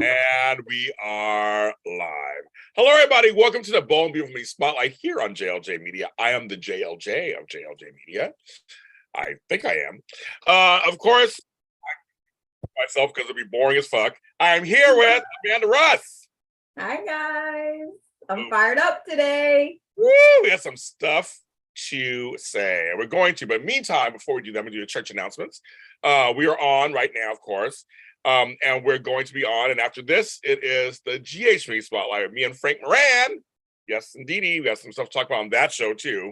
And we are live. Hello, everybody. Welcome to the Bold and Beautiful Me Spotlight here on JLJ Media. I am the JLJ of JLJ Media. I think I am. Of course, myself because it'd be boring as fuck. I'm here with Amanda Russ. Hi, guys. I'm fired up today. Woo, we have some stuff to say. We're going to, but meantime, before we do that, I'm going to do the church announcements. We are on right now, of course. And we're going to be on. And after this, it is the GH Spotlight with me and Frank Moran. Yes, indeedy. We have some stuff to talk about on that show, too.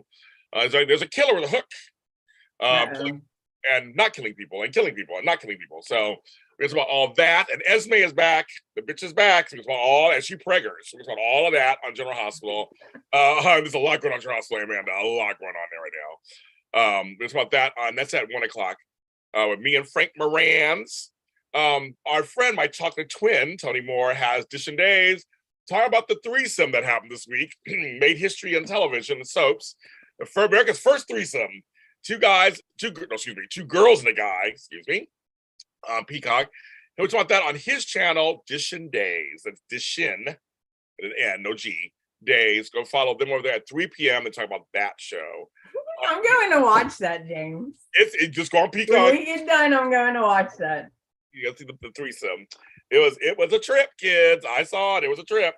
There's a killer with a hook. And not killing people, and killing people, and not killing people. So we're talking about all that. And Esme is back. The bitch is back. So we're talking about all, and she preggers. So we're talking about all of that on General Hospital. There's a lot going on General Hospital, Amanda. A lot going on there right now. We're talking about that. That's at 1 o'clock with me and Frank Morans. Our friend, my chocolate twin, Tony Moore, has Dish and Days. Talking about the threesome that happened this week. Made history on television and soaps. For America's first threesome. Two girls and a guy, Peacock. And we talk about that on his channel, Dish and Days. That's Dishin, with an N, no G, Days. Go follow them over there at 3 p.m. and talk about that show. I'm going to watch that, James. It just go on Peacock. When we get done, I'm going to watch that. You got to see the threesome. It was a trip, kids. I saw it. It was a trip.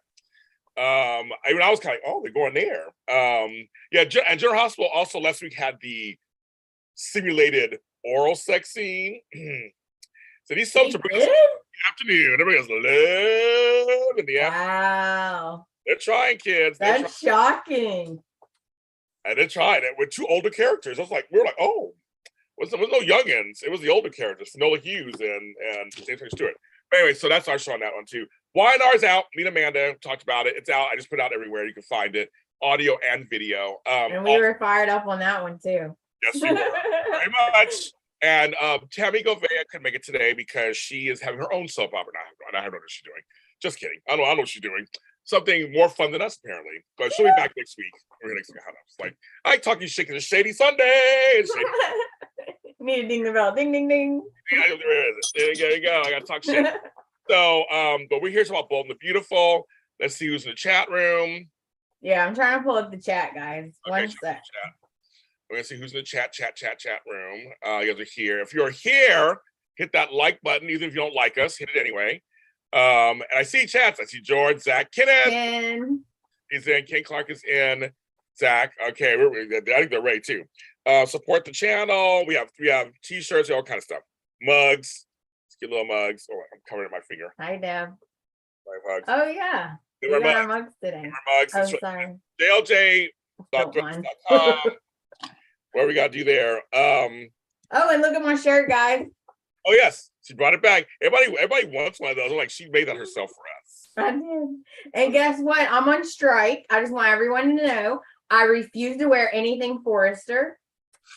I was kind of like, oh, they're going there. And General Hospital also last week had the simulated oral sex scene. So these soaps are bringing in the afternoon. Everybody's love in the afternoon. Wow. They're trying, kids. That's shocking. And they're trying it with two older characters. We were like, oh, it was no youngins. It was the older characters, Finola Hughes and James Stewart. But anyway, so that's our show on that one too. Y&R's out. Me and Amanda talked about it. It's out. I just put it out everywhere. You can find it, audio and video. And we were fired up on that one too. Yes, we were. Very much. And Tammy Govea couldn't make it today because she is having her own soap opera. I don't know what she's doing. Just kidding. I don't know what she's doing. Something more fun than us, apparently. But she'll be back next week. We're next week. Like, I talking shit because it's Shady Sunday. Need to ding the bell. Ding, ding, ding. There you go. I got to talk shit. So, but we're here to talk about Bold and the Beautiful. Let's see who's in the chat room. Yeah, I'm trying to pull up the chat, guys. One sec. We're going to see who's in the chat room. You guys are here. If you're here, hit that like button. Even if you don't like us, hit it anyway. And I see chats. I see George, Zach, Kenneth. He's in. Ken Clark is in. Zach. Okay, I think they're ready too. Support the channel. We have t-shirts, all kind of stuff. Mugs. Let's get little mugs. Oh, I'm covering my finger. Hi, Deb. My mugs. Oh, yeah. We got our mugs today. Mugs. Sorry. JLJ.com. What we got to do there? Oh, and look at my shirt, guys. Oh, yes. She brought it back. Everybody wants one of those. I'm like, she made that herself for us. I did. And guess what? I'm on strike. I just want everyone to know I refuse to wear anything Forrester.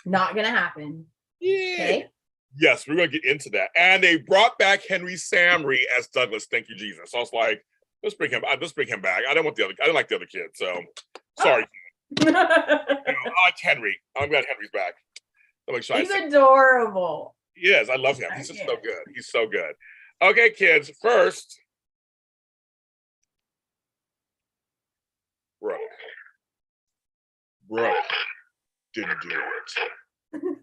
Not going to happen. Yeah. Okay? Yes, we're going to get into that. And they brought back Henry Samry as Douglas. Thank you, Jesus. So I was like, let's bring him back. I didn't like the other kid. So sorry. I like Henry. I'm glad Henry's back. He's adorable. He is. I love him. He's just so good. He's so good. Okay, kids. First, Brooke didn't do it.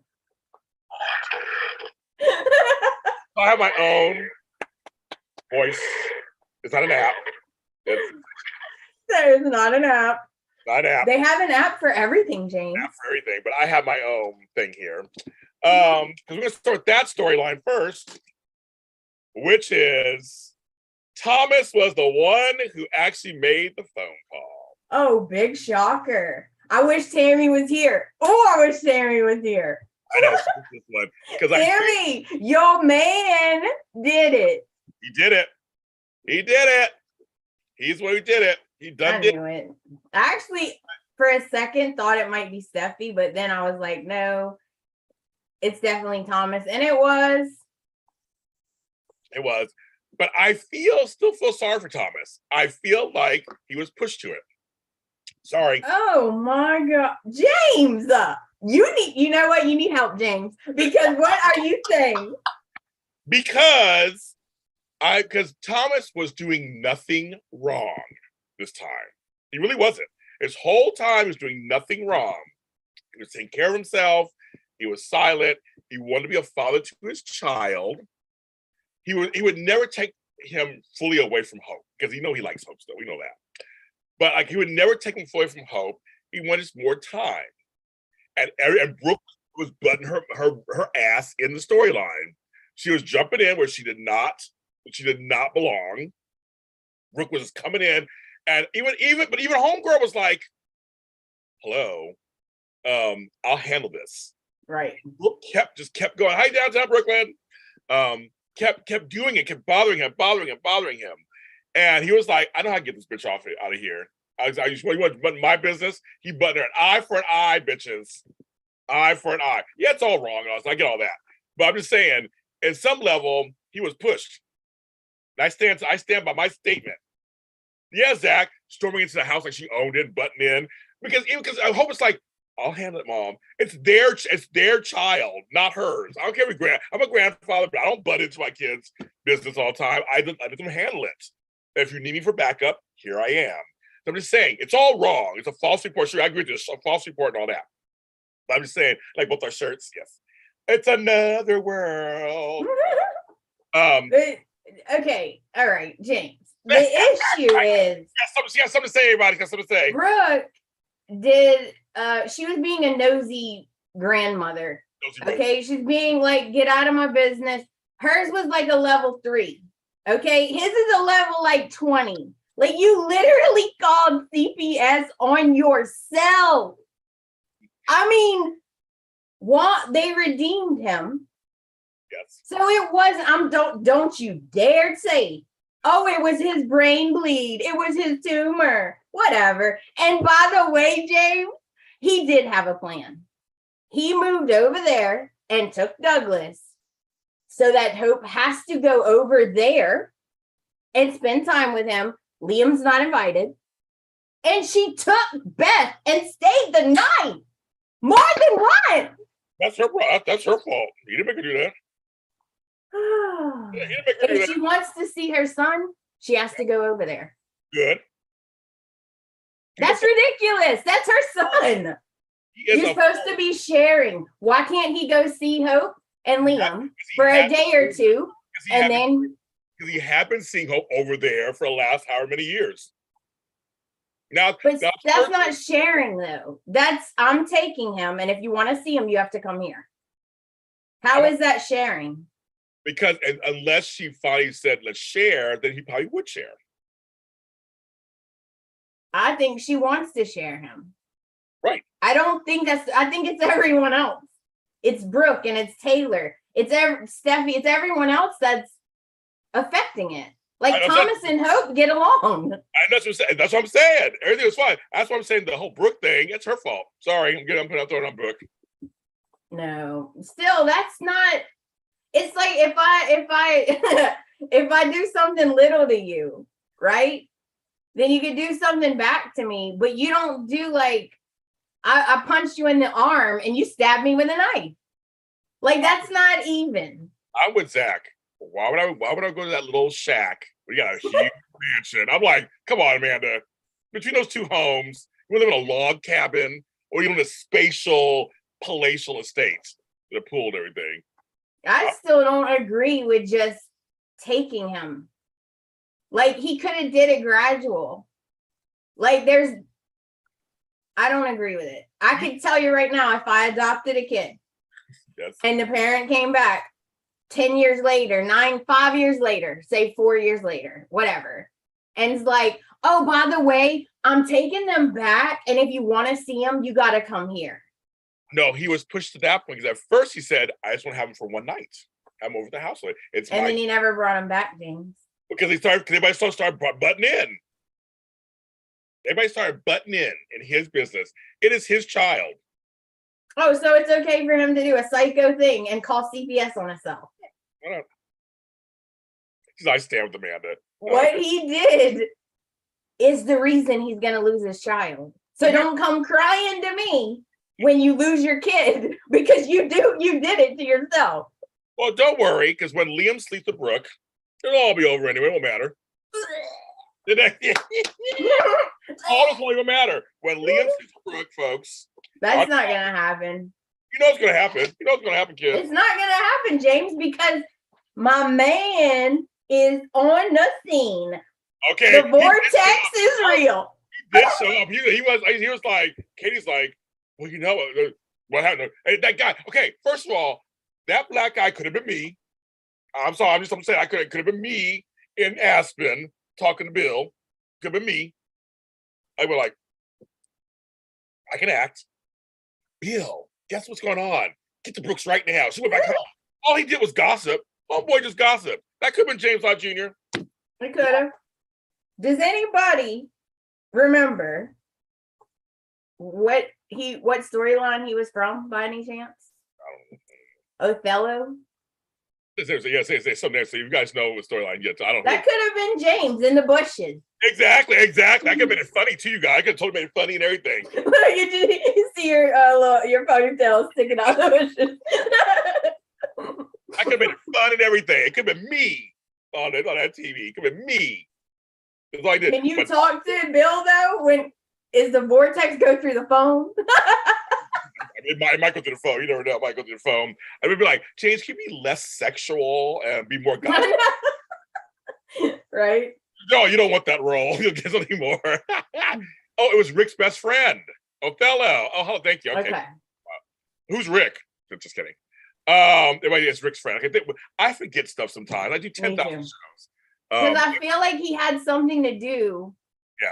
I have my own voice. It's not an app. There's not an app. Not an app. They have an app for everything, James. App for everything, but I have my own thing here. Because we're going to start with that storyline first, which is Thomas was the one who actually made the phone call. Oh, big shocker. I wish Tammy was here. Oh, I wish Tammy was here. I know this one. Tammy, your man did it. He did it. He's the one who did it. He done it. I actually, for a second, thought it might be Steffi, but then I was like, no, it's definitely Thomas. And it was. But I still feel sorry for Thomas. I feel like he was pushed to it. Sorry. Oh my God. James, you know what? You need help, James. Because what are you saying? Because Because Thomas was doing nothing wrong this time. He really wasn't. His whole time he was doing nothing wrong. He was taking care of himself. He was silent. He wanted to be a father to his child. He would never take him fully away from Hope because he likes Hope still. We know that. But like he would never take him fully from Hope. He wanted more time. And Brooke was butting her ass in the storyline. She was jumping in where she did not belong. Brooke was coming in, and even Homegirl was like, "Hello, I'll handle this." Right. Brooke kept going. Hi, downtown Brooklyn. Kept doing it, kept bothering him, and he was like, "I know how to get this bitch out of here." I just want to button my business. He buttoned her an eye for an eye, bitches. Eye for an eye. Yeah, it's all wrong. I get all that, but I'm just saying, at some level, he was pushed. And I stand by my statement. Yeah, Zach storming into the house like she owned it, butting in because I hope it's like, I'll handle it, Mom. It's their child, not hers. I don't care if I'm a grandfather, but I don't butt into my kids' business all the time. I let them handle it. If you need me for backup, here I am. So I'm just saying, it's all wrong. It's a false report. Sure, I agree with this. A false report and all that. But I'm just saying, like both our shirts, yes. It's another world. Okay, all right, James. The issue is something to say, everybody. Got something to say. Brooke she was being a nosy grandmother. Okay, she's being like, get out of my business. Hers was like a level 3. Okay, his is a level like 20. Like you literally called CPS on yourself. I mean, they redeemed him. Yes. So it wasn't, don't you dare say, oh, it was his brain bleed. It was his tumor. Whatever. And by the way, James, he did have a plan. He moved over there and took Douglas so that Hope has to go over there and spend time with him. Liam's not invited. And she took Beth and stayed the night. More than once. That's her fault. You didn't make her do that. If she wants to see her son, she has to go over there. Good. That's ridiculous. That's her son. You're supposed to be sharing. Why can't he go see Hope and Liam for a day or two? Because he had been seeing Hope over there for the last however many years. But that's not sharing though. I'm taking him, and if you want to see him, you have to come here. How is that sharing? Because unless she finally said, let's share, then he probably would share. I think she wants to share him. Right. I think it's everyone else. It's Brooke and it's Taylor. It's Steffi. It's everyone else that's affecting it. Like Thomas and Hope get along. That's what I'm saying. Everything was fine. That's what I'm saying. The whole Brooke thing, it's her fault. Sorry, I'm throwing it on Brooke. No, still, that's not. It's like if I if I do something little to you, right? Then you could do something back to me, but you don't do like I punched you in the arm and you stabbed me with a knife. Like that's not even. I'm with Zach. Why would I go to that little shack? We got a huge mansion. I'm like, come on, Amanda. Between those two homes, you live in a log cabin or you live in a spatial, palatial estate with a pool and everything. I still don't agree with just taking him. Like he could have did it gradual. Like I don't agree with it. I can tell you right now, if I adopted a kid and the parent came back 10 years later, 5 years later, say 4 years later, whatever. And it's like, oh, by the way, I'm taking them back. And if you want to see them, you got to come here. No, he was pushed to that point because at first he said, I just want to have him for one night. I'm over at the house. Then he never brought him back, James. Because everybody started butting in. Everybody started butting in his business. It is his child. Oh, so it's okay for him to do a psycho thing and call CPS on himself. I stand with Amanda. What he did is the reason he's going to lose his child. So don't come crying to me when you lose your kid because you did it to yourself. Well, don't worry, because when Liam sleeps with Brooke It'll all be over anyway. It won't matter. All this won't even matter. When Liam sees Brooke, folks. That's not going to happen. You know what's going to happen. You know what's going to happen, kid. It's not going to happen, James, because my man is on the scene. Okay. The vortex is real. He did show up. He was like, Katie's like, well, you know what happened? Hey, that guy. Okay, first of all, that black guy could have been me. I'm sorry. I'm saying I could have been me in Aspen talking to Bill. Could have been me. I was like, I can act. Bill, guess what's going on? Get to Brooks right now. She went back home. All he did was gossip. Homeboy just gossip. That could have been James Lott Jr. It could have. Does anybody remember what storyline he was from by any chance? Othello? Say something there so you guys know what storyline yet. I don't know. That could have been James in the bushes. Exactly. I could have made it funny to you guys. I could have totally made it funny and everything. you see your ponytail sticking out the bushes. I could have made it fun and everything. It could have been me on that TV. It could have been me. That's all I did. Can you talk to Bill though? Is the vortex go through the phone? It might go through the phone. You never know. It might go through the phone. I would be like, James, can you be less sexual and be more gossip? Right? No, you don't want that role. You'll get something more. Oh, it was Rick's best friend, Othello. Oh, thank you. Okay. Who's Rick? Just kidding. It's Rick's friend. I forget stuff sometimes. I do 10,000 shows. Because I feel like he had something to do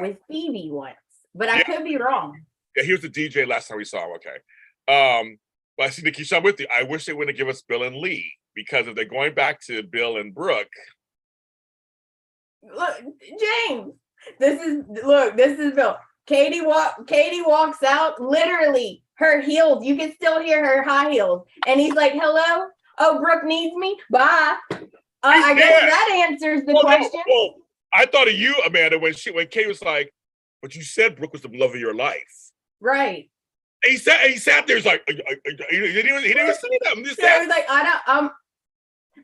with Phoebe once, but I could be wrong. Yeah, he was the DJ last time we saw him. Okay. But I see Nikisha, I'm with you. I wish they wouldn't give us Bill and Lee, because if they're going back to Bill and Brooke. Look, James, this is Bill. Katie walks out, literally her heels. You can still hear her high heels. And he's like, hello? Oh, Brooke needs me? Bye. I guess that answers the question. Well, I thought of you, Amanda, when Katie was like, but you said Brooke was the love of your life. Right. And he sat there, he's like, he didn't even say that. I'm just I was like,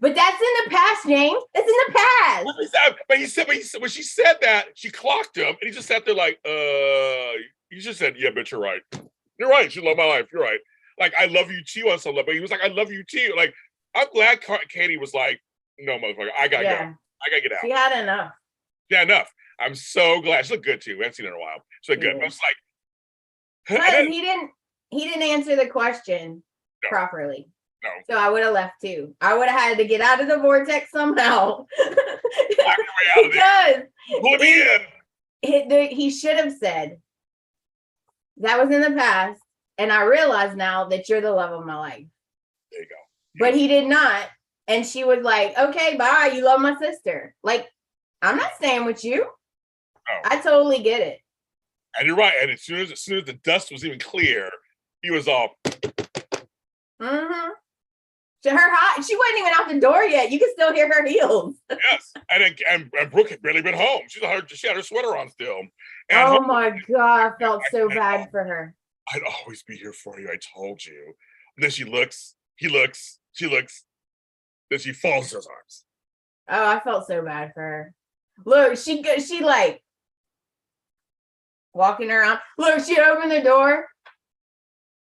but that's in the past, James. It's in the past. But he said when she said that, she clocked him, and he just sat there like, he just said, yeah, bitch, you're right. You're right. She loved my life. You're right. Like, I love you too on some level. But he was like, I love you too. Like, I'm glad Katie was like, no, motherfucker, I gotta go. I gotta get out. She had enough. Yeah, enough. I'm so glad. She looked good too. We haven't seen her in a while. She looked good. But it's like, but he didn't answer the question properly. No. So I would have left too. I would have had to get out of the vortex somehow. Because pull me in. He should have said, that was in the past, and I realize now that you're the love of my life. There you go. But he did not. And she was like, okay, bye. You love my sister. Like, I'm not staying with you. No. I totally get it. And you're right. And as soon as the dust was even clear, he was all. Mm-hmm. She wasn't even out the door yet. You can still hear her heels. Yes. And Brooke had barely been home. She had her sweater on still. And my God, I felt so bad for her. I'd always be here for you. I told you. And then she looks. He looks. She looks. Then she falls in his arms. Oh, I felt so bad for her. Look, she like walking around. Look, she opened the door.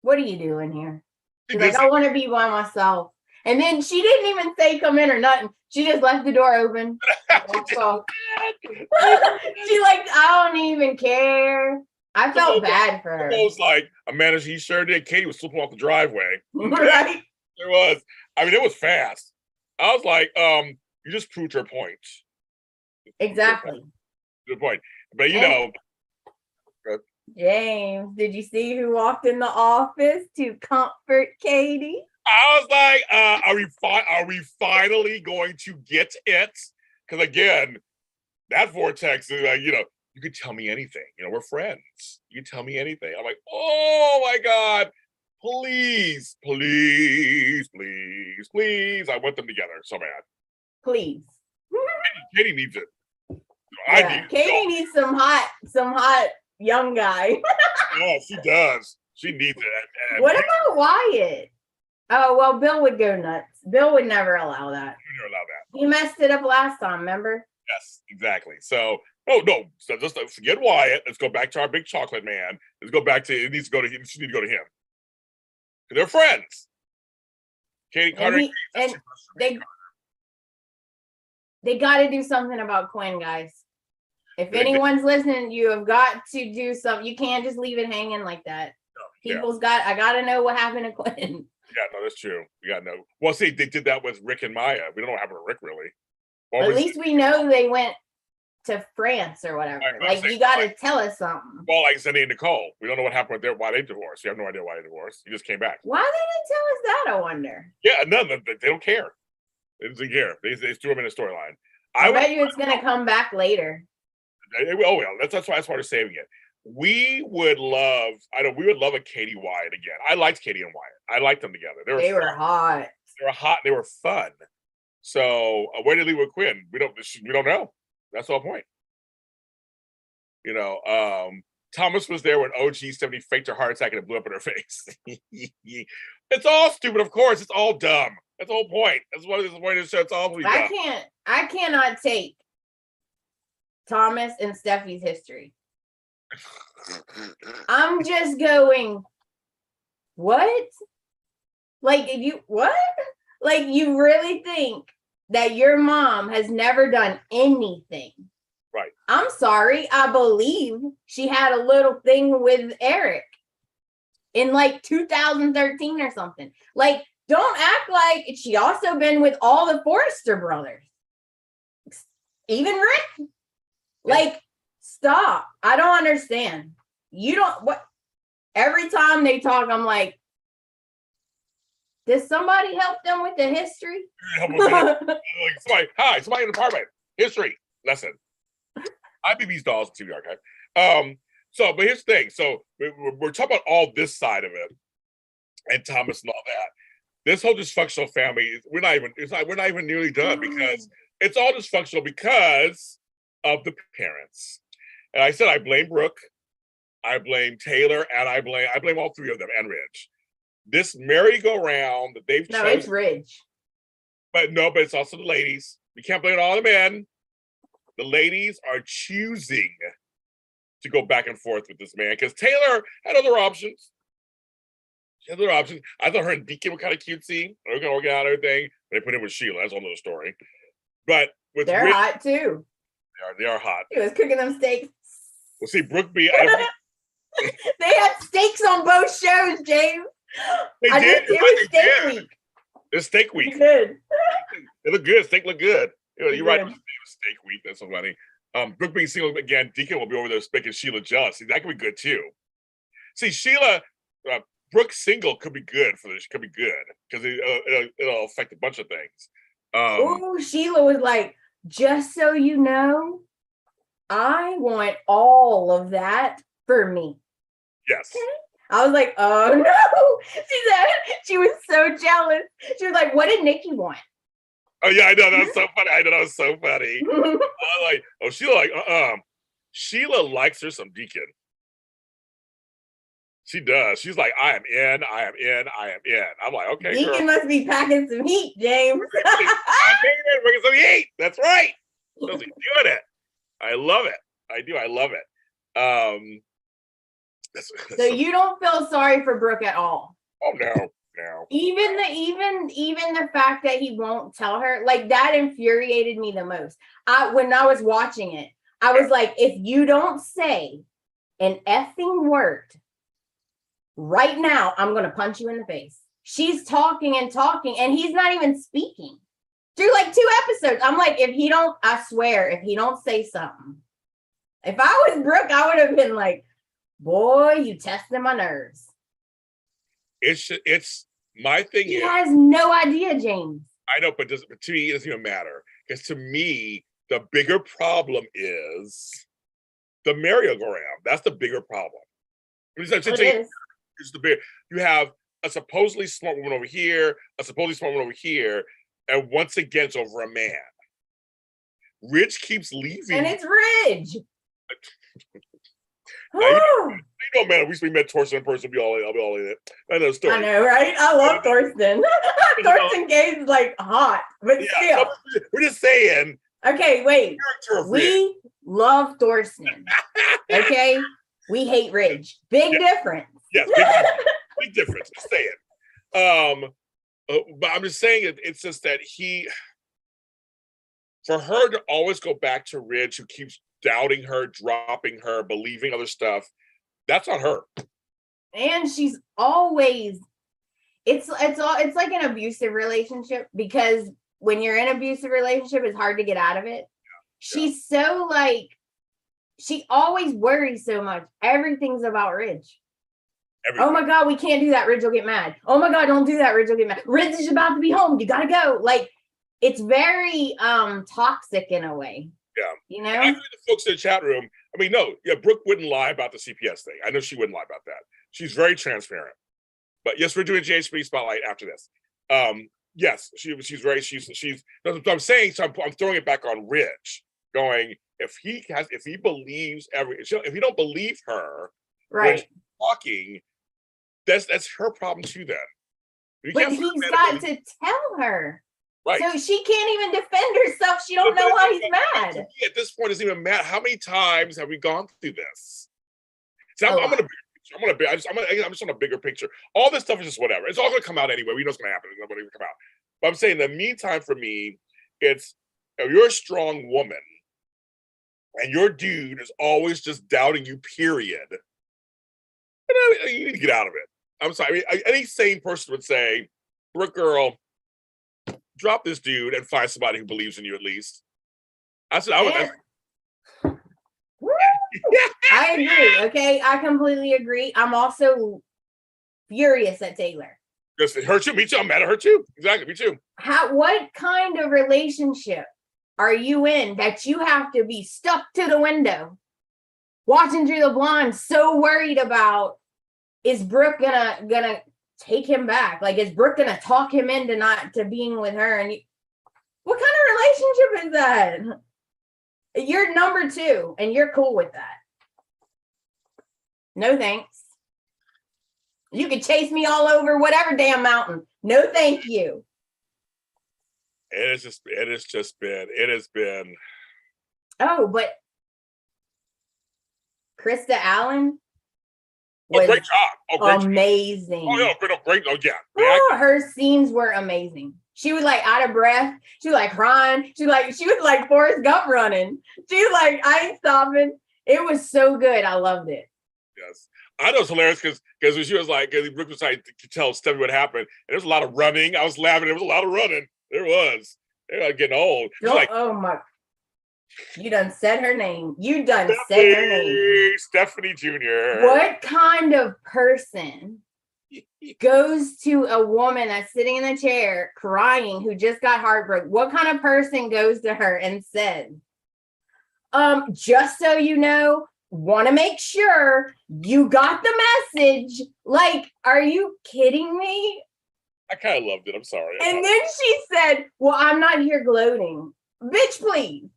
What are you doing here? She's like, I want to be by myself. And then she didn't even say come in or nothing. She just left the door open. Walked off. She like, I don't even care. I felt bad for her. It was like, Amanda, she sure did. Katie was slipping off the driveway. Right? There was. I mean, it was fast. I was like, you just proved your point. Exactly. Good point. But you know. James, did you see who walked in the office to comfort Katie? I was like, are we finally going to get it? Because again, that vortex is like, you could tell me anything. We're friends. You can tell me anything. I'm like, oh my God, please, please, please, please. I want them together so bad. Please. Katie needs it. Katie needs some hot young guy. Yeah, she does. She needs it. What about Wyatt? Oh, well, Bill would go nuts. Bill would never allow that. never allow that. He messed it up last time, remember? Yes, exactly. So no. So just forget Wyatt. Let's go back to our big chocolate man. Let's go back to it needs to go to him. She need to go to him. They're friends. Katie Carter and they got to do something about Quinn, guys. If anyone's listening, you have got to do something. You can't just leave it hanging like that. No, I got to know what happened to Quinn. Yeah, no, that's true. You got to know. Well, see, they did that with Rick and Maya. We don't know what happened to Rick, really. At least we know they went to France or whatever. Right, you got to tell us something. Well, like Cindy and Nicole, we don't know what happened with why they divorced. You have no idea why they divorced. He just came back. Why they didn't tell us that? I wonder. Yeah, none. They don't care. They don't care. They threw them in a storyline. I bet you it's gonna come back later. Oh yeah, that's why they're saving it. We would love a Katie Wyatt again. I liked Katie and Wyatt. I liked them together. They were hot. They were hot. They were fun. So where did they leave with Quinn? We don't know. That's the whole point. You know, Thomas was there when OG 70 faked her heart attack and it blew up in her face. It's all stupid, of course. It's all dumb. That's the whole point. That's what this point of the show. It's all dumb. I cannot take Thomas and Steffi's history. I'm just going, what? Like, Like, you really think that your mom has never done anything? Right. I'm sorry. I believe she had a little thing with Eric in like 2013 or something. Like, don't act like she also been with all the Forrester brothers. Even Rick. Like, stop. I don't understand. Every time they talk, I'm like, did somebody help them with the history? Somebody in the apartment. History lesson. IBB's Dolls TV Archive. But here's the thing. So we're talking about all this side of it, and Thomas and all that. This whole dysfunctional family, we're not even nearly done because it's all dysfunctional because of the parents. And I said I blame Brooke, I blame Taylor, and I blame all three of them and Ridge. This merry-go-round that they've chosen. It's Ridge. But it's also the ladies. We can't blame it all the men. The ladies are choosing to go back and forth with this man because Taylor had other options. She had other options. I thought her and Deacon were kind of cutesy. They were going to work out everything. They put him with Sheila. That's another story. But with they're Ridge, hot too. They are hot. He was cooking them steaks. Well, see, Brooke B. They had steaks on both shows, James. They did. It was steak week. It's steak week. Good. It looked good. Steak looked good. You're right. It was steak week. That's so funny. Brooke being single again. Deacon will be over there making Sheila jealous. See, that could be good too. See, Sheila, Brooke single could be good for this. Could be good because it'll affect a bunch of things. Sheila was like, just so you know, I want all of that for me. Yes. I was like, oh no. She said she was so jealous. She was like, what did Nikki want? Oh yeah, I know that was so funny. I know that was so funny. Sheila likes her some Deacon. She does. She's like, I am in. I'm like, okay, Deacon must be packing some heat, James. Bringing some heat. That's right. Doing it. I love it. I do. I love it. So you don't feel sorry for Brooke at all? Oh no. Even the fact that he won't tell her, like, that infuriated me the most. When I was watching it, I was like, if you don't say an effing word right now, I'm gonna punch you in the face. She's talking, and he's not even speaking through like 2 episodes. I'm like, I swear, if he don't say something, if I was Brooke, I would have been like, boy, you testing my nerves. It's my thing. He has no idea, James. I know, but to me, it doesn't even matter. Because to me, the bigger problem is the merry-go-round. That's the bigger problem. It's the big. You have a supposedly smart woman over here, a supposedly smart woman over here, and once again, it's over a man. Ridge keeps leaving, and it's Ridge. I Oh man, we met Torsten in person. I'll be all in it. I know the story. I know, right? I love Torsten. Torsten Gabe's like hot, but still. We're just saying. Okay, wait. We love Torsten. Okay, we hate Ridge. Big difference. Yes, big difference. Just saying. But I'm just saying it's just that for her to always go back to Ridge, who keeps doubting her, dropping her, believing other stuff, that's on her. And she's always, it's like an abusive relationship, because when you're in an abusive relationship, it's hard to get out of it. She's so like, she always worries so much. Everything's about Ridge. Oh my God, we can't do that. Ridge will get mad. Oh my God, don't do that. Ridge will get mad. Ridge is about to be home. You gotta go. Like, it's very toxic in a way. Yeah. You know? I think the folks in the chat room, I mean, no, Brooke wouldn't lie about the CPS thing. I know she wouldn't lie about that. She's very transparent. But yes, we're doing JHP Spotlight after this. Yes, she's very, that's what I'm saying. So I'm throwing it back on Ridge, going, if he believes if you don't believe her, right, talking, that's her problem too then. But he's got to tell her. Right. So she can't even defend herself. She don't know why he's mad. At this point, it doesn't even matter. How many times have we gone through this? See, I'm just on a bigger picture. All this stuff is just whatever. It's all going to come out anyway. We know it's going to happen. It's not going to come out. But I'm saying, in the meantime, for me, it's, if you're a strong woman and your dude is always just doubting you, period, you need to get out of it. I'm sorry. I mean, any sane person would say, Brooke girl, drop this dude and find somebody who believes in you at least. I said, I agree. Okay, I completely agree. I'm also furious at Taylor. Just it hurt you. Me too. I'm mad at her too. Exactly. Me too. What kind of relationship are you in that you have to be stuck to the window, watching through the blinds, so worried about, is Brooke gonna take him back? Like, is Brooke gonna talk him into not to being with her? And what kind of relationship is that? You're number 2 and you're cool with that. No thanks. You can chase me all over whatever damn mountain. No thank you. It has been. Oh, but Krista Allen was great job. Amazing. Great. Oh, yeah. Her scenes were amazing. She was like out of breath. She was like crying. She was like Forrest Gump running. She was like, I ain't stopping. It was so good. I loved it. Yes. I know it's hilarious because when she was like, Brooke was like to tell Steffi what happened, and there was a lot of running. I was laughing. There was a lot of running. There was. They're like getting old. Like, oh my. You done said her name. You done said her name. Stephanie Jr. What kind of person goes to a woman that's sitting in the chair crying who just got heartbroken? What kind of person goes to her and says, just so you know, want to make sure you got the message? Like, are you kidding me? I kind of loved it. I'm sorry. And then she said, well, I'm not here gloating. Bitch, please.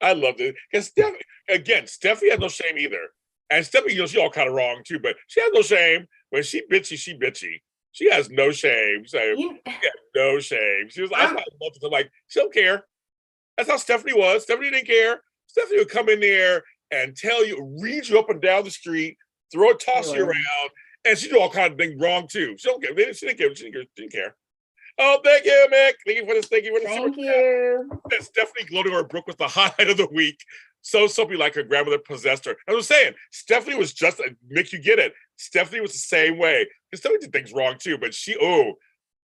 I loved it. Because Steffi has no shame either. And Steffi, she all kind of wrong too, but she has no shame. When she bitchy, she bitchy. She has no shame. So no shame. She was like, she don't care. That's how Stephanie was. Stephanie didn't care. Stephanie would come in there and tell you, read you up and down the street, toss you around, and she do all kinds of things wrong too. She don't care. She didn't care. Oh, thank you, Mick. Thank you for this. Thank you. That's Stephanie gloating over Brooke was the highlight of the week. So soapy, like her grandmother possessed her. I was saying, Stephanie was just, Mick, you get it. Stephanie was the same way. Because Stephanie did things wrong too, but she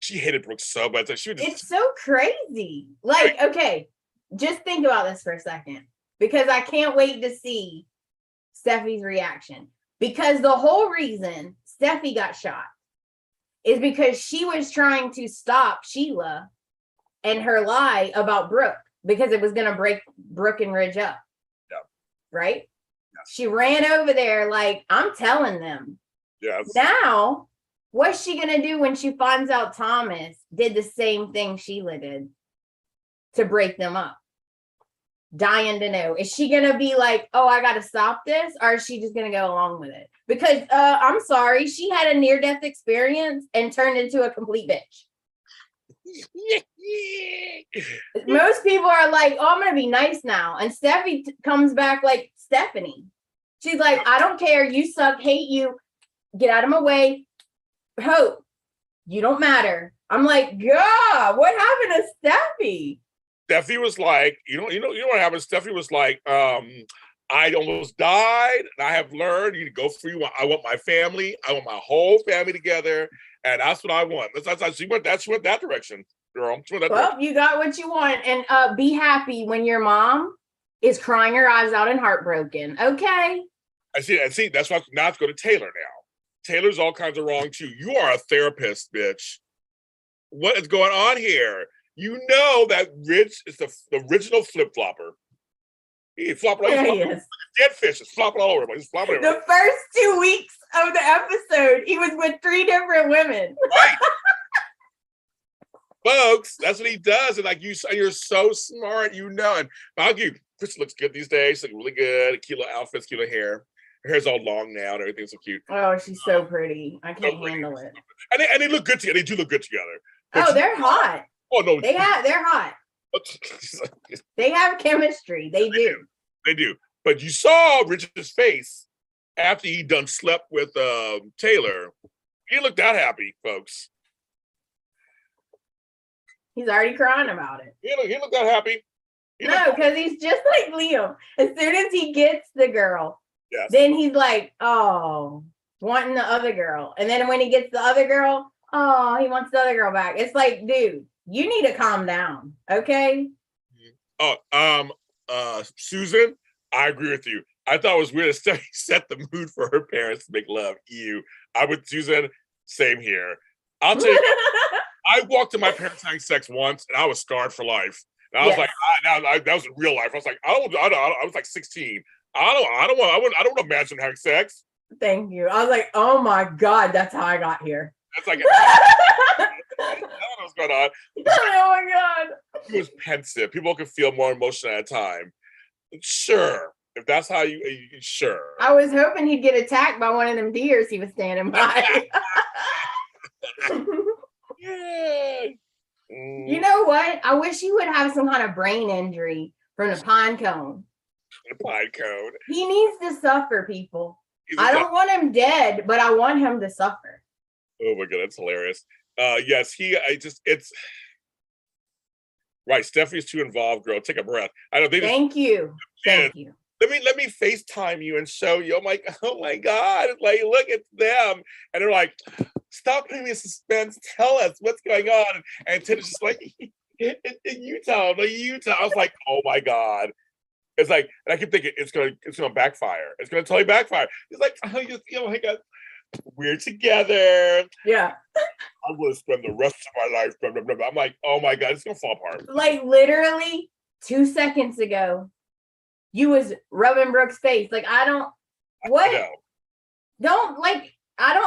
hated Brooke so much. It's so crazy. Like, okay, just think about this for a second, because I can't wait to see Steffi's reaction. Because the whole reason Steffi got shot is because she was trying to stop Sheila and her lie about Brooke, because it was going to break Brooke and Ridge up. Yeah. Right? Yes. She ran over there like, I'm telling them. Yes. Now, what's she going to do when she finds out Thomas did the same thing Sheila did to break them up? dying to know. Is she gonna be like, oh, I gotta stop this, or is she just gonna go along with it? Because I'm sorry, she had a near-death experience and turned into a complete bitch. Most people are like, oh, I'm gonna be nice now. And Steffi comes back like Stephanie. She's like, I don't care, you suck, hate you, get out of my way. Hope, you don't matter. I'm like, God, what happened to Steffi? Steffi was like, you know what happened? Steffi was like, I almost died, and I have learned you to go free. I want my family. I want my whole family together, and that's what I want. She went that direction, girl. Well, you got what you want, and be happy when your mom is crying her eyes out and heartbroken. Okay. I see. That's why now it's go to Taylor now. Taylor's all kinds of wrong too. You are a therapist, bitch. What is going on here? You know that Rich is the original flip flopper. He flopping all over. Dead fish is flopping all over. He's flopping everywhere. The first 2 weeks of the episode, he was with 3 different women. Right. Folks, that's what he does. And like you're so smart, you know. And I'll give you, Chris looks good these days. She's really good. Cute little outfits, cute little hair. Her hair's all long now and everything's so cute. Oh, she's so pretty. I can't handle it. And they look good together. They do look good together. But they're hot. Oh no, they're hot. They have chemistry. They do. They do. But you saw Richard's face after he done slept with Taylor. He didn't look that happy, folks. He's already crying about it. He looked that happy. No, because he's just like Liam. As soon as he gets the girl, yes, then he's like, oh, wanting the other girl. And then when he gets the other girl, oh, he wants the other girl back. It's like, dude, you need to calm down, okay? Susan, I agree with you. I thought it was weird that he set the mood for her parents to make love. I would, Susan, same here. I'll tell you, I walked to my parents having sex once, and I was scarred for life. And I was like, that was in real life. I was like, I was like 16. I don't want to imagine having sex. Thank you. I was like, oh my God, that's how I got here. That's like, I don't know what's going on. Oh my God. He was pensive. People can feel more emotion at a time. Sure. If that's how you sure. I was hoping he'd get attacked by one of them deers he was standing by. Yeah. You know what? I wish he would have some kind of brain injury from the pine cone. The pine cone. He needs to suffer, people. I don't want him dead, but I want him to suffer. Oh my God, that's hilarious. Yes, it's right. Stephanie's too involved, girl. Take a breath. I don't think. Thank you. Let me FaceTime you and show you. I'm like, oh my God, like look at them, and they're like, stop putting me in suspense. Tell us what's going on. And Ted is just like, in Utah, like Utah. I was like, oh my God. It's like, and I keep thinking it's gonna backfire. It's gonna totally backfire. He's like, oh my God, we're together. Yeah. I'm gonna spend the rest of my life. Blah, blah, blah, blah. I'm like, oh my God, it's gonna fall apart. Like literally 2 seconds ago, you was rubbing Brooke's face. Like, I don't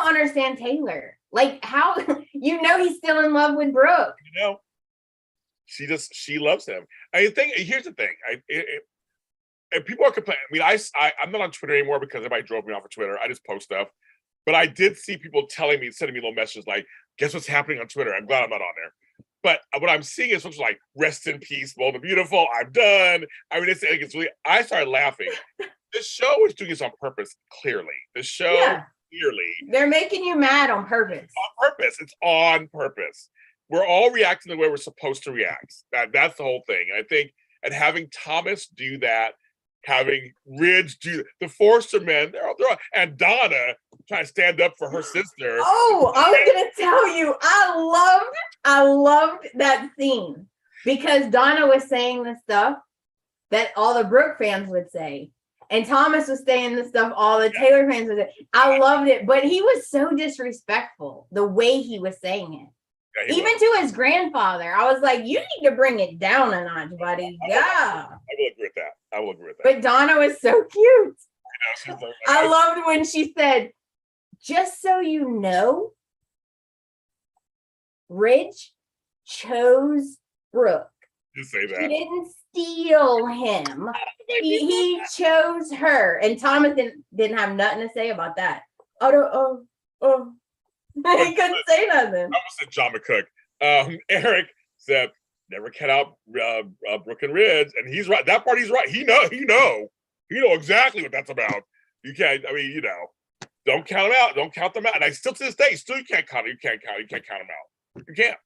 understand Taylor. Like, how he's still in love with Brooke. She loves him. Here's the thing. And people are complaining. I mean, I'm not on Twitter anymore because everybody drove me off of Twitter. I just post stuff. But I did see people sending me little messages like, guess what's happening on Twitter? I'm glad I'm not on there. But what I'm seeing is folks like, rest in peace, Bold and Beautiful. I'm done. I mean, it's really, I started laughing. This show is doing this on purpose, clearly. Clearly. They're making you mad on purpose. On purpose. It's on purpose. We're all reacting the way we're supposed to react. That's the whole thing. And I think, and having Thomas do that, having Ridge do the Forster men, they're all, and Donna trying to stand up for her sister. Oh, I was gonna tell you, I loved that scene because Donna was saying the stuff that all the Brooke fans would say, and Thomas was saying the stuff all the Taylor fans would say. I loved it, but he was so disrespectful the way he was saying it. Yeah, even to his grandfather. I was like, you need to bring it down a notch, buddy. I will agree with that. But Donna was so cute. I loved when she said, just so you know, Ridge chose Brooke. You say that. He didn't steal him. He chose her, and Thomas didn't have nothing to say about that. Oh. He couldn't say nothing. I almost said John McCook. Eric said, never cut out Brooke and Ridge, and he's right. That part he's right. He know exactly what that's about. You can't. I mean, don't count them out. Don't count them out. And I still to this day, you can't count them. You can't count them out. You can't.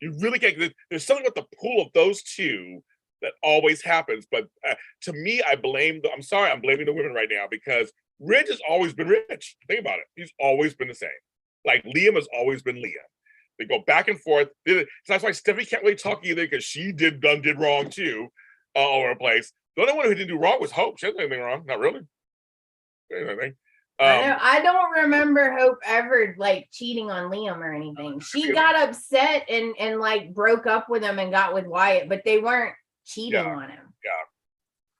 You really can't. There's something with the pool of those two that always happens. But to me, I'm blaming the women right now because Ridge has always been Rich. Think about it. He's always been the same. Like Liam has always been Liam. They go back and forth. So that's why Stephanie can't really talk either because she did wrong too, all over the place. The only one who didn't do wrong was Hope. She hasn't done anything wrong. Not really. Anything. I don't remember Hope ever like cheating on Liam or anything. She got upset and like broke up with him and got with Wyatt, but they weren't cheating on him.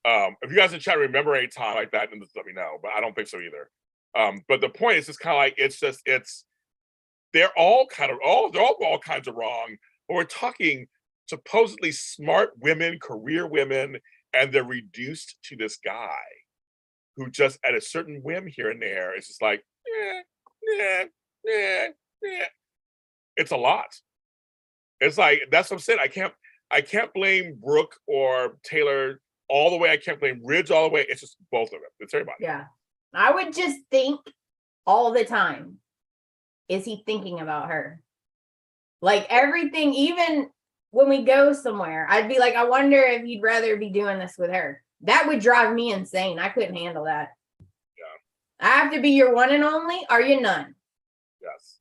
Yeah. If you guys in chat remember a time like that, then just let me know. But I don't think so either. But the point is just kind of like they're all kinds of wrong. But we're talking supposedly smart women, career women, and they're reduced to this guy who just at a certain whim here and there is just like, it's a lot. It's like, that's what I'm saying. I can't blame Brooke or Taylor all the way. I can't blame Ridge all the way. It's just both of them. It's everybody. Yeah. I would just think all the time, is he thinking about her? Like everything, even when we go somewhere, I'd be like, I wonder if he'd rather be doing this with her. That would drive me insane. I couldn't handle that. Yeah. I have to be your one and only, or you none. Yes.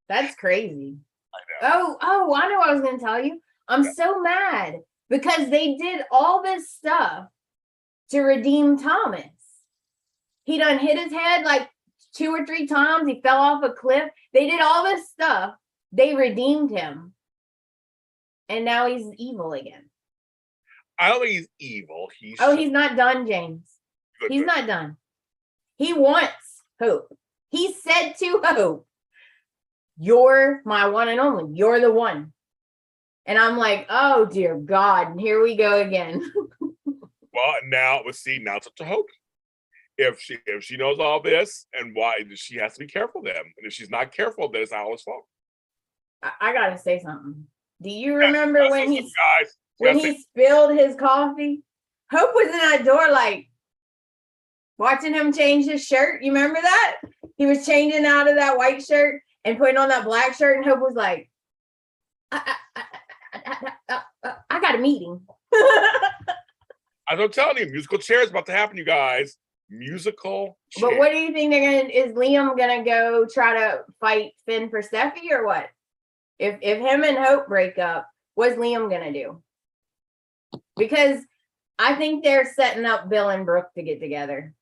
That's crazy. I know. Oh, I know what I was going to tell you. I'm so mad because they did all this stuff to redeem Thomas. He done hit his head like 2 or 3 times. He fell off a cliff. They did all this stuff. They redeemed him. And now he's evil again. I don't think he's evil. He's not done, James. He's not done. He wants Hope. He said to Hope, you're my one and only. You're the one. And I'm like, oh, dear God. Here we go again. Well, now it's up to Hope. If she knows all this and why, she has to be careful then. And if she's not careful, then it's not all his fault. I gotta say something. Do you remember when he spilled his coffee? Hope was in that door like watching him change his shirt. You remember that? He was changing out of that white shirt and putting on that black shirt, and Hope was like, I got a meeting. I'm telling you, musical chair is about to happen, you guys. Musical chair. But what do you think is Liam gonna go try to fight Finn for Steffi or what? If him and Hope break up, what's Liam gonna do? Because I think they're setting up Bill and Brooke to get together.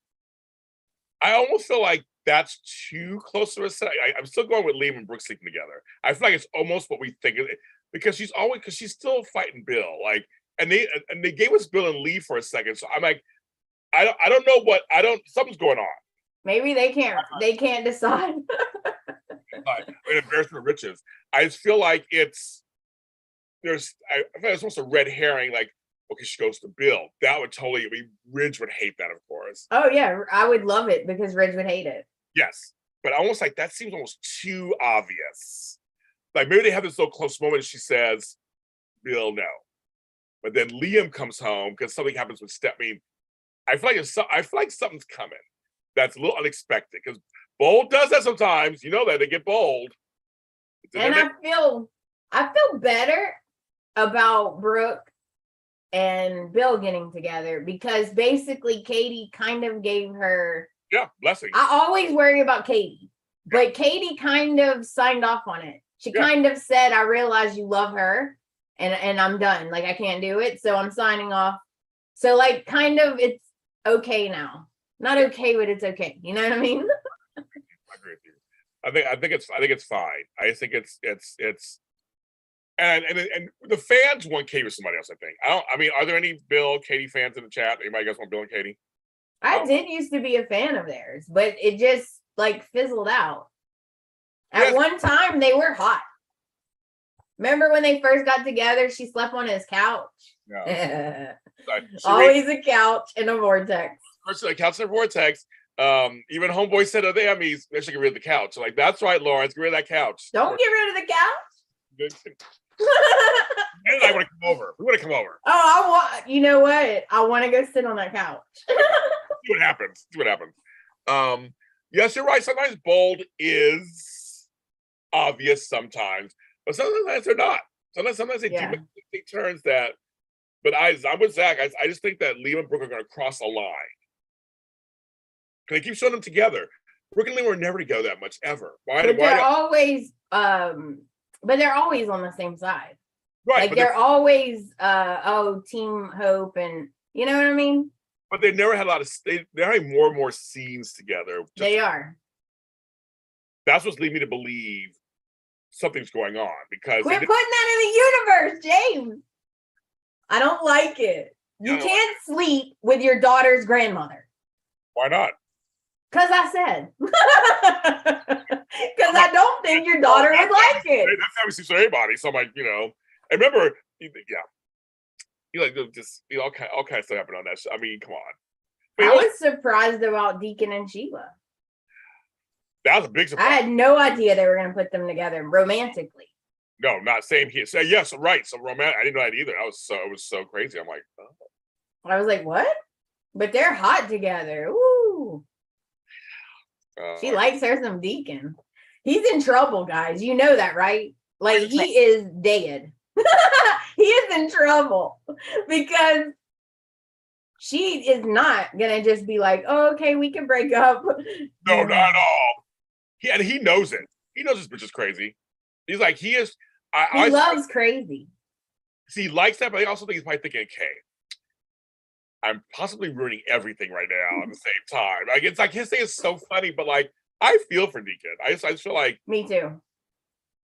I almost feel like that's too close to a set. I'm still going with Liam and Brooke sleeping together. I feel like it's almost what we think because she's still fighting Bill. Like, and they gave us Bill and Lee for a second. So I'm like, I don't know something's going on. Maybe they can't decide. An embarrassment of riches. I just feel like I feel like it's almost a red herring. Like, okay, she goes to Bill. That would totally. I mean, Ridge would hate that, of course. Oh yeah, I would love it because Ridge would hate it. Yes, but almost like that seems almost too obvious. Like maybe they have this little close moment. And she says, "Bill, no," but then Liam comes home because something happens with Steph. I mean, I feel like something's coming. That's a little unexpected because Bold does that sometimes. You know that they get bold. And I feel better about Brooke and Bill getting together because basically Katie kind of gave her blessing. I always worry about Katie, but Katie kind of signed off on it. She kind of said, I realize you love her and I'm done. Like I can't do it. So I'm signing off. So like kind of it's okay now. Not okay, but it's okay. You know what I mean? I agree with you. I think it's fine. I just think it's and the fans want Katie with somebody else, I think. I mean, are there any Bill, Katie fans in the chat? Anybody guys want Bill and Katie? I did used to be a fan of theirs, but it just like fizzled out. At one time they were hot. Remember when they first got together, she slept on his couch. Yeah. Always a couch in a vortex. First, a couch in a vortex. Even homeboy said, "Oh, damn, they should get rid of the couch." Like, that's right, Lawrence, get rid of that couch. Don't get rid of the couch. And I want to come over. We want to come over. Oh, I want. You know what? I want to go sit on that couch. See what happens. See what happens. Yes, you're right. Sometimes bold is obvious. Sometimes, but sometimes they're not. Sometimes they do take turns that. But I'm with Zach. I just think that Liam and Brooke are going to cross a line. Because they keep showing them together. Brooke and Liam were never together that much ever. But they're always on the same side. Right. Like they're always Team Hope, and you know what I mean? But they never had a lot of they're having more and more scenes together. They are. That's what's leading me to believe something's going on, because quit putting that in the universe, James. I don't like it. You can't sleep with your daughter's grandmother. Why not? Because I said. Because I don't think your daughter would like it. That's how we see anybody. So I'm like, I remember, all kind of stuff happened on that show. I mean, come on. I was surprised about Deacon and Sheila. That was a big surprise. I had no idea they were going to put them together romantically. No, not same here. So yes, right. So romantic. I didn't know that either. It was so crazy. I'm like, oh. I was like, what? But they're hot together. Ooh. She likes her some Deacon. He's in trouble, guys. You know that, right? Like, he is dead. He is in trouble because she is not gonna just be like, oh, okay, we can break up. No, not at all. He knows it. He knows this bitch is crazy. He's like, he is. He loves crazy. See, he likes that, but I also think he's probably thinking, okay, I'm possibly ruining everything right now at the same time. Like, it's like his thing is so funny, but like, I feel for Deacon. I just feel like. Me too.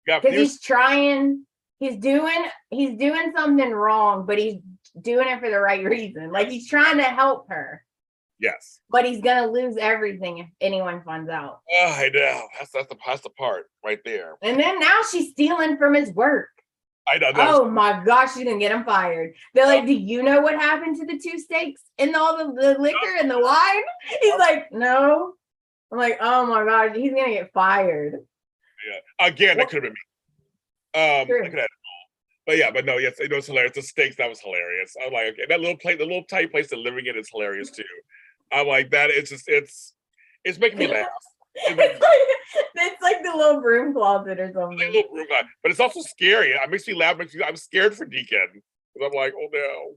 Yeah, because he's trying. He's doing something wrong, but he's doing it for the right reason. Like, he's trying to help her. Yes. But he's gonna lose everything if anyone finds out. Oh, I know. That's the part right there. And then now she's stealing from his work. I know. Oh my gosh, she's gonna get him fired. They're like, do you know what happened to the 2 steaks and all the liquor and the wine? He's like, no. I'm like, oh my gosh, he's gonna get fired. Yeah. Again, that could have been me. Sure. But no, yes, it's hilarious. The steaks, that was hilarious. I'm like, okay, that the little tight place they're living in is hilarious too. I'm like, that it's making me laugh. It's like the little broom closet or something. Like little broom closet. But it's also scary. It makes me laugh. I'm scared for Deacon. Because I'm like, oh no.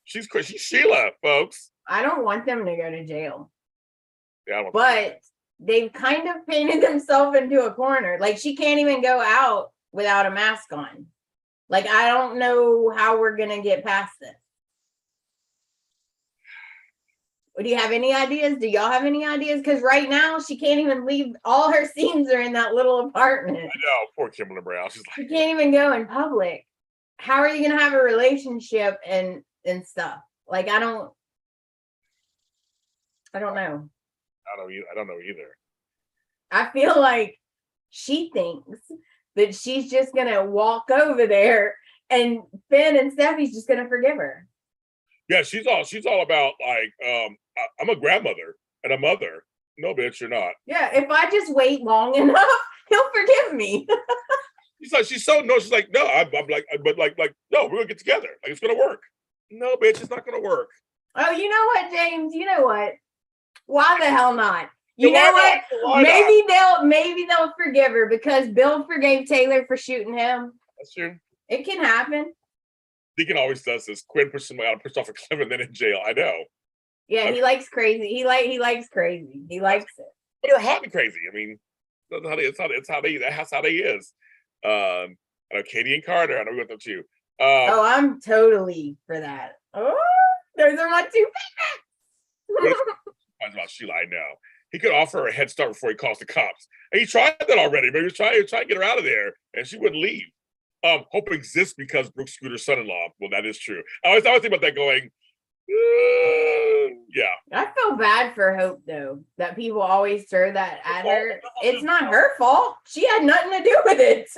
She's Sheila, folks. I don't want them to go to jail. Yeah, but they've kind of painted themselves into a corner. Like, she can't even go out without a mask on. Like, I don't know how we're going to get past this. Do you have any ideas? Do y'all have any ideas? Because right now, she can't even leave. All her scenes are in that little apartment. I know. Poor Kimberly Brown. She's like, she can't even go in public. How are you going to have a relationship and stuff? Like, I don't know. I don't know either. I feel like she thinks that she's just going to walk over there and Finn and Steffi's just going to forgive her. Yeah, she's all about like, I'm a grandmother and a mother. No, bitch, you're not. Yeah, if I just wait long enough, he'll forgive me. She's like, no, I'm like, but like, no, we're gonna get together. Like, it's gonna work. No, bitch, it's not gonna work. Oh, you know what, James? You know what? Why the hell not? You know what? Maybe they'll forgive her because Bill forgave Taylor for shooting him. That's true. It can happen. Deacon always does this. Quinn pushes somebody out, pushed off a cliff, and then in jail. I know. Yeah, he likes crazy. He likes crazy. He likes it. But they're hot and crazy. I mean, that's how they is. I know Katie and Carter. I know we got them too. Oh, I'm totally for that. Oh, those are my 2 favorites. About Sheila, I know. He could offer her a head start before he calls the cops. And he tried that already, but he was trying to get her out of there, and she wouldn't leave. Hope exists because Brooke Scooter's son-in-law. Well, that is true. I always think about that going, Yeah. I feel bad for Hope though, that people always throw that at her. It's not her fault. She had nothing to do with it.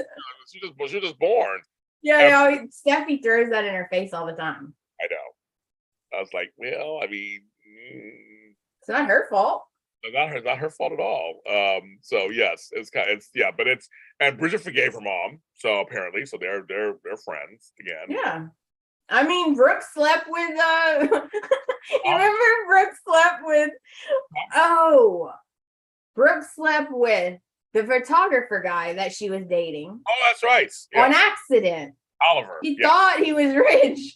She was just born. Yeah, Steffi throws that in her face all the time. I know. I was like, well, I mean, it's not her fault. Not her fault at all. So yes, and Bridget forgave her mom. So apparently, so they're friends again. Yeah. I mean, Brooke slept with you remember Brooke slept with Brooke slept with the photographer guy that she was dating. Oh, that's right. Yeah. On accident. Oliver. He thought he was rich.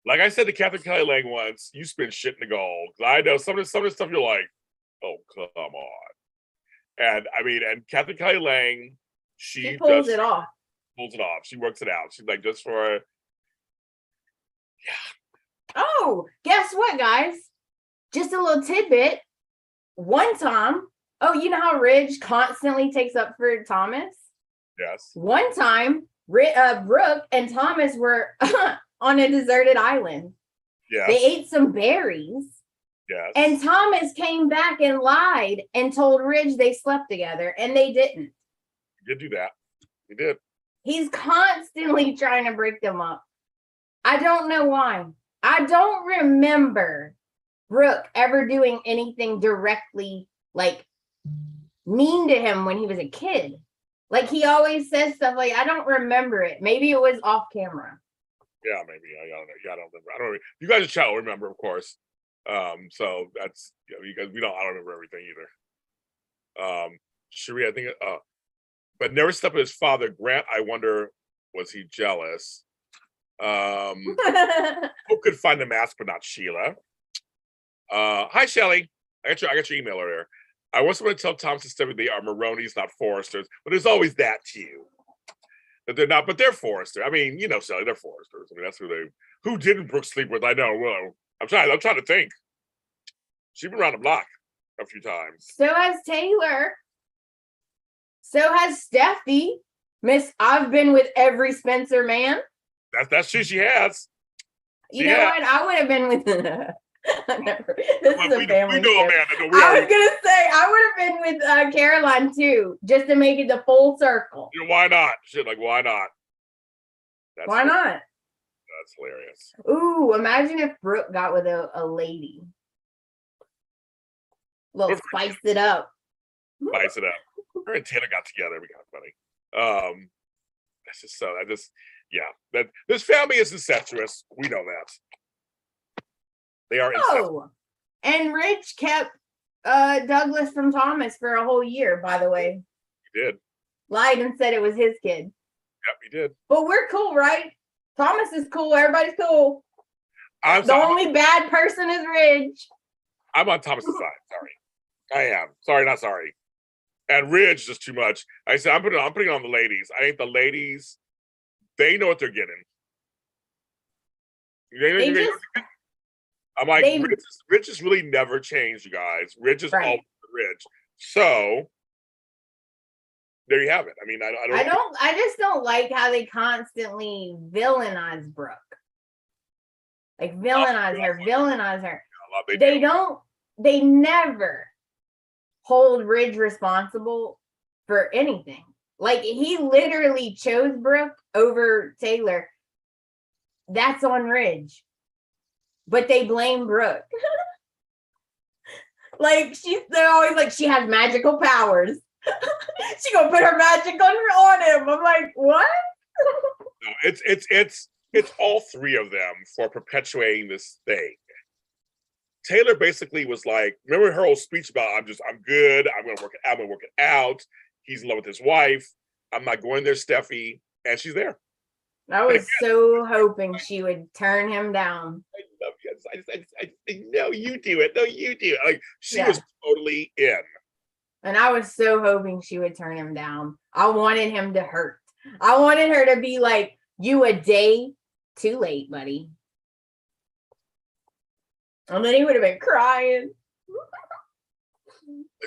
Like I said to Captain Kelly Lang once, you spin shit in the gold. I know some of the stuff you're like, oh, come on. And I mean, and Captain Kelly Lang, she pulls it off. Pulls it off. She works it out. She's like, just for Oh, guess what, guys? Just a little tidbit. One time, you know how Ridge constantly takes up for Thomas? Yes. One time, Brooke and Thomas were on a deserted island. Yes. They ate some berries. Yes. And Thomas came back and lied and told Ridge they slept together, and they didn't. He did do that. He did. He's constantly trying to break them up. I don't know why. I don't remember Brooke ever doing anything directly like mean to him when he was a kid. Like he always says stuff like, I don't remember it. Maybe it was off camera. Yeah, maybe. I don't know. Yeah, I don't remember. I don't. You guys shall remember, of course. So that's because I don't remember everything either. Cherie, I think. But never slept with his father, Grant. I wonder, was he jealous? Who could find the mask, but not Sheila? Hi, Shelly. I got your email earlier. I want someone to tell Thomas and Stephanie they are Maronis, not Forresters. But there's always that too. That they're not, but they're Forrester. I mean, you know, Shelly, they're Forresters. I mean, that's who didn't Brooke sleep with? I know. Well, I'm trying to think. She's been around the block a few times. So has Taylor. So has Steffi. Miss, I've been with every Spencer man. That's who she has. You know what? I would have been with this is a family. We know Amanda. I was gonna say I would have been with Caroline too, just to make it the full circle. You know, why not? Shit, like why not? Why not? That's hilarious. Ooh, imagine if Brooke got with a lady. Spice it up. Spice it up. Her and Taylor got together. We got funny. That's just so. That this family is incestuous. We know that. They are incestuous. And Rich kept Douglas from Thomas for a whole year, by the way. He did. Lied and said it was his kid. Yep, he did. But we're cool, right? Thomas is cool. Everybody's cool. The only bad person is Ridge. I'm on Thomas's side. Sorry. I am. Sorry, not sorry. And Ridge is just too much. I said, I'm putting it on the ladies. I think the ladies, they know what they're getting. I'm like, Ridge has really never changed, you guys. Ridge is always Ridge. So there you have it. I mean, I just don't like how they constantly villainize Brooke. Like villainize her. They never hold Ridge responsible for anything. Like he literally chose Brooke over Taylor. That's on Ridge. But they blame Brooke. Like they're always like, she has magical powers. She gonna put her magic on him. I'm like, what? No, it's all three of them for perpetuating this thing. Taylor basically was like, remember her whole speech about I'm good, I'm gonna work it out. He's in love with his wife. I'm not going there, Steffi, and she's there. I was so hoping she would turn him down. I love you. I no, you do it. No, you do it. Like she was totally in. And I was so hoping she would turn him down. I wanted him to hurt. I wanted her to be like, you a day too late, buddy. And then he would have been crying.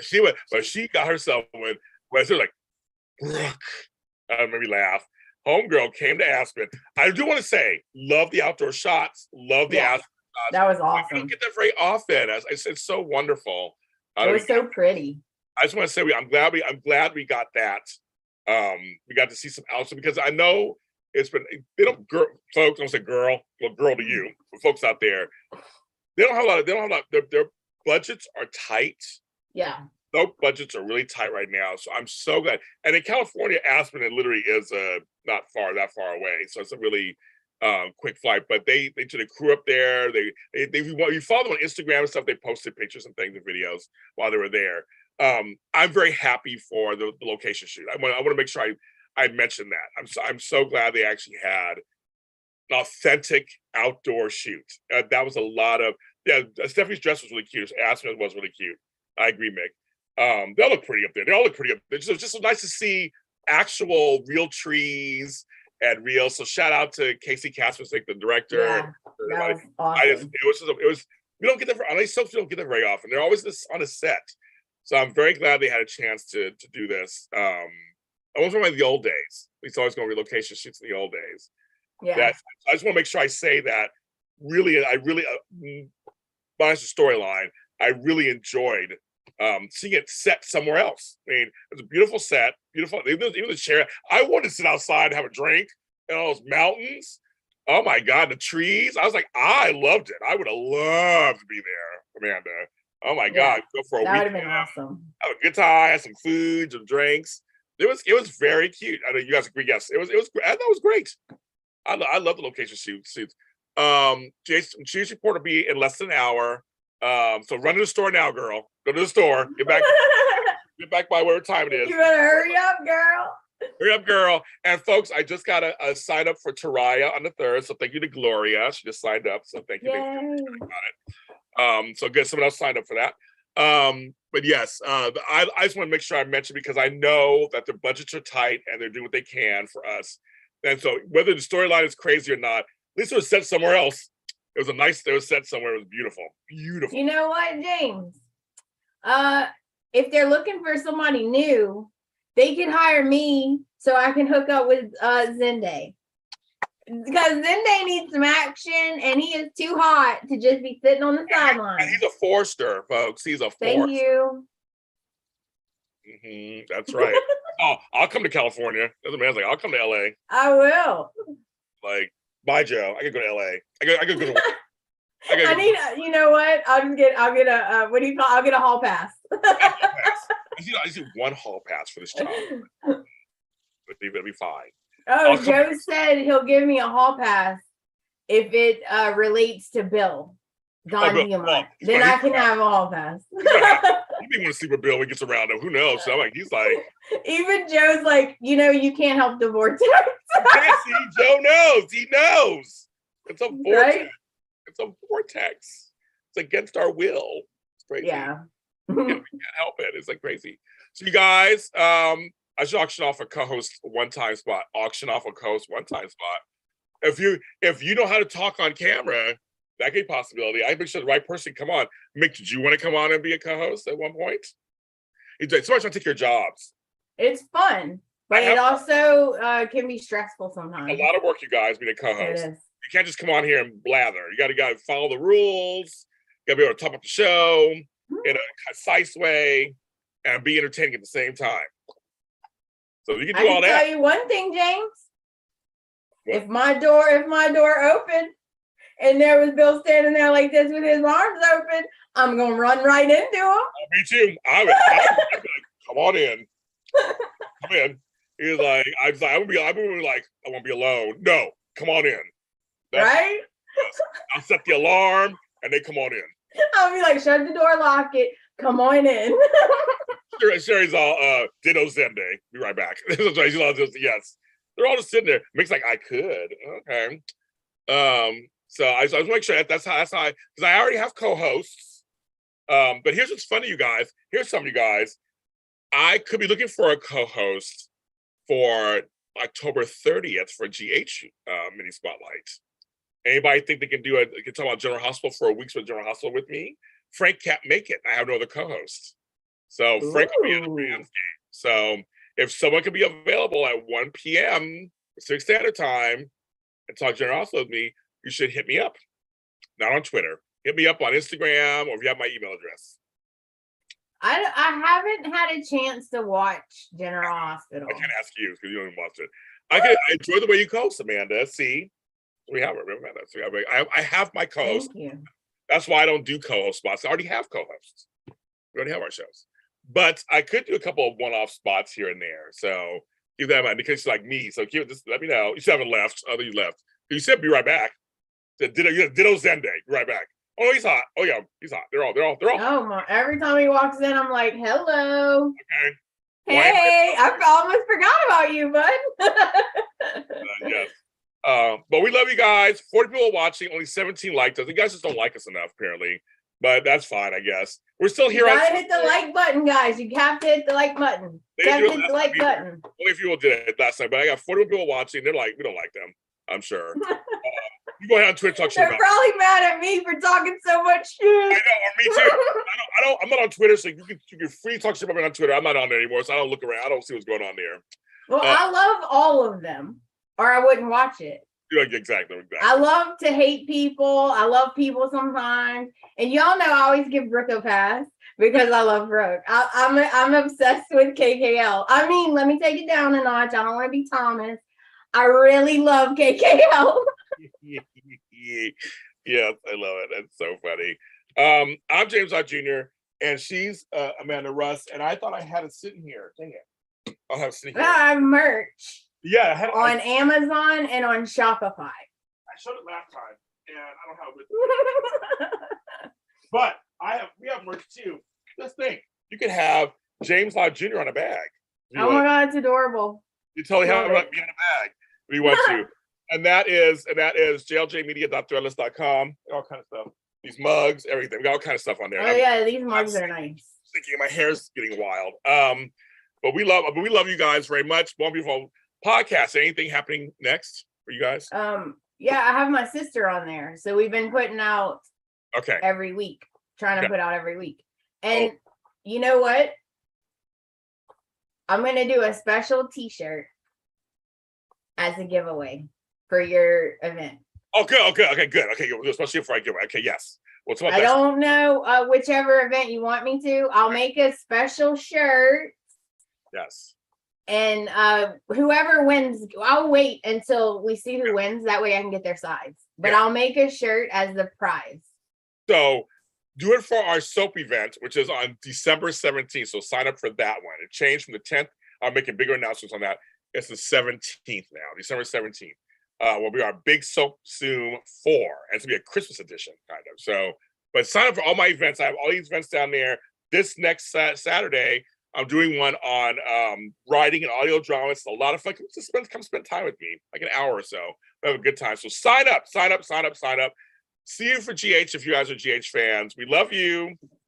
She got herself when she was like, Brooke. Made me laugh. homegirl came to Aspen. I do want to say, love the outdoor shots, love the Aspen shots. That was We awesome. don't get that very often. It's so wonderful. It was so pretty. I just want to say I'm glad we got that. We got to see some outside because I know it's been folks don't say girl to you, but folks out there, they don't have a lot. Their budgets are tight. Yeah. Those budgets are really tight right now. So I'm so glad. And in California, Aspen, it literally is not that far away. So it's a really quick flight. But they took a crew up there. You follow them on Instagram and stuff. They posted pictures and things and videos while they were there. I'm very happy for the location shoot. I want to make sure I mentioned that. I'm so glad they actually had an authentic outdoor shoot. That was a lot of Stephanie's dress was really cute. Aspen was really cute. I agree, Mick. They all look pretty up there. They all look pretty up there. It's just so nice to see actual real trees and real. So shout out to Casey Kaspersik, the director. Yeah, that was awesome. It was. We don't get that. These folks don't get that very often. They're always on a set. So I'm very glad they had a chance to do this. I was remember the old days. We used to always go on relocation shoots in the old days. Yeah. I just want to make sure I say that. Really, minus the storyline, I really enjoyed seeing it set somewhere else. I mean, it's a beautiful set, beautiful. Even the chair. I wanted to sit outside and have a drink and all those mountains. Oh my God, the trees. I was like, I loved it. I would have loved to be there, Amanda. Oh my God, go for a week. That would have been awesome. Have a good time, have some food, some drinks. It was very cute. I know you guys agree. Yes, it was. I thought it was great. I love the location shoots. Cheese report will be in less than an hour. So run to the store now, girl. Go to the store. Get back by whatever time it is. You better hurry up, girl. Hurry up, girl. And folks, I just got a sign up for Teriah on the 3rd. So thank you to Gloria. She just signed up. So thank you. About it. So good. Someone else signed up for that. But yes, I just want to make sure I mention because I know that their budgets are tight and they're doing what they can for us. And so whether the storyline is crazy or not, at least it was set somewhere else. It was set somewhere. It was beautiful. Beautiful. You know what, James? If they're looking for somebody new, they can hire me so I can hook up with Zende. Because Zende needs some action and he is too hot to just be sitting on the sideline. And he's a Forster, folks. He's a Forster. Thank you. That's right. I'll come to California. Doesn't matter. Like, I'll come to LA. I will. Like, bye, Joe. I could go to LA. I could go to work. I need. You know what? I'll get a. What do you call? I'll get a hall pass. I just need one hall pass for this job. It'll be fine. Oh, Joe said he'll give me a hall pass if it relates to Bill. Don Diamond. Then I can have a hall pass. You may want to sleep with Bill when he gets around him. Who knows? So he's like. Even Joe's like, you can't help the vortex. See, Joe knows. He knows. It's a vortex. Right? It's a vortex. It's against our will. It's crazy. Yeah. We can't help it. It's like crazy. So you guys, I should auction off a co-host one-time spot. If you know how to talk on camera, that could be a possibility. I make sure the right person come on. Mick, did you want to come on and be a co-host at one point? Somebody's trying to take your jobs. It's fun, but it also can be stressful sometimes. A lot of work, you guys, being a co-host. It is. You can't just come on here and blather. You got to follow the rules. You got to be able to talk about the show in a concise way and be entertaining at the same time. So you can do all that. I can tell you one thing, James. What? If my door opened and there was Bill standing there like this with his arms open, I'm gonna run right into him. Oh, me too. I'd be like, come on in. Come in. He's like, I won't be alone. No, come on in. Right? Yes. I'll set the alarm and they come on in. I'll be like, shut the door, lock it, come on in. Sherry's all ditto Zende. Be right back. Yes. They're all just sitting there. Mick's like, I could. Okay. So I just want to make sure that's how because I already have co-hosts. But here's what's funny, you guys. Here's some of you guys. I could be looking for a co-host for October 30th for GH mini spotlight. Anybody think they can talk about General Hospital for a week with General Hospital with me? Frank can't make it. I have no other co-host. So Frank will be in the Rams game. So if someone can be available at 1 p.m. Pacific Standard Time and talk General Hospital with me, you should hit me up. Not on Twitter. Hit me up on Instagram, or if you have my email address. I haven't had a chance to watch General Hospital. I can't ask you because you don't even watch it. I enjoy the way you co-host, Amanda. See, we have it, Amanda. So I have my co-host. Thank you. That's why I don't do co-host spots. I already have co-hosts. We already have our shows. But I could do a couple of one-off spots here and there. So keep that in mind because you're like me. So just let me know. You still haven't left. Other you left. You said be right back. Ditto Zende. Be right back. Oh, he's hot. Oh yeah, he's hot. They're all. Oh my! Every time he walks in, I'm like, "Hello." Okay. Hey, I almost forgot about you, bud. Yes. But we love you guys. 40 people watching, only 17 liked us. You guys just don't like us enough, apparently. But that's fine, I guess. We're still here. You gotta hit the like button, guys. You have to hit the like button. You have to hit the like button. Only a few people did it last time, but I got 40 people watching. They're like, we don't like them. I'm sure. You go ahead on Twitter, talk shit They're about probably mad at me for talking so much shit. I know, me too. I'm not on Twitter, so you can free talk shit about me on Twitter. I'm not on there anymore, so I don't look around. I don't see what's going on there. Well, I love all of them, or I wouldn't watch it. Exactly. I love to hate people. I love people sometimes, and y'all know I always give Brooke a pass because I love Brooke. I'm obsessed with KKL. I mean, let me take it down a notch. I don't want to be Thomas. I really love KKL. Yes, I love it. That's so funny. I'm James Lott Jr. and she's Amanda Russ, and I thought I had it sitting here. Dang it! I'll have it sitting here. I have merch. Yeah, I had it on Amazon and on Shopify. I showed it last time, and I don't have it with me. But we have merch too. Just think, you could have James Lott Jr. on a bag. Oh my God, it's adorable. You totally have it me in a bag if you want to. And that is jlj.media.threadless.com. All kind of stuff. These mugs, everything. We got all kind of stuff on there. Oh yeah, these mugs are nice. Thinking my hair's getting wild. But we love you guys very much. One beautiful podcast. Anything happening next for you guys? Yeah, I have my sister on there. So we've been putting out every week. Trying to put out every week. And you know what? I'm gonna do a special t-shirt as a giveaway for your event. Oh, good. Okay, good. Okay, especially for I give. Okay, yes. What's my I don't know whichever event you want me to. I'll make a special shirt. Yes. And whoever wins, I'll wait until we see who wins. That way I can get their size. But I'll make a shirt as the prize. So do it for our soap event, which is on December 17th. So sign up for that one. It changed from the 10th. I'm making bigger announcements on that. It's the 17th now, December 17th. Will be our big soap Zoom 4. And it's gonna be a Christmas edition, kind of. So, but sign up for all my events. I have all these events down there. This next Saturday, I'm doing one on writing and audio drama. It's a lot of fun. Come spend time with me, like an hour or so. We have a good time. So sign up. See you for GH if you guys are GH fans. We love you.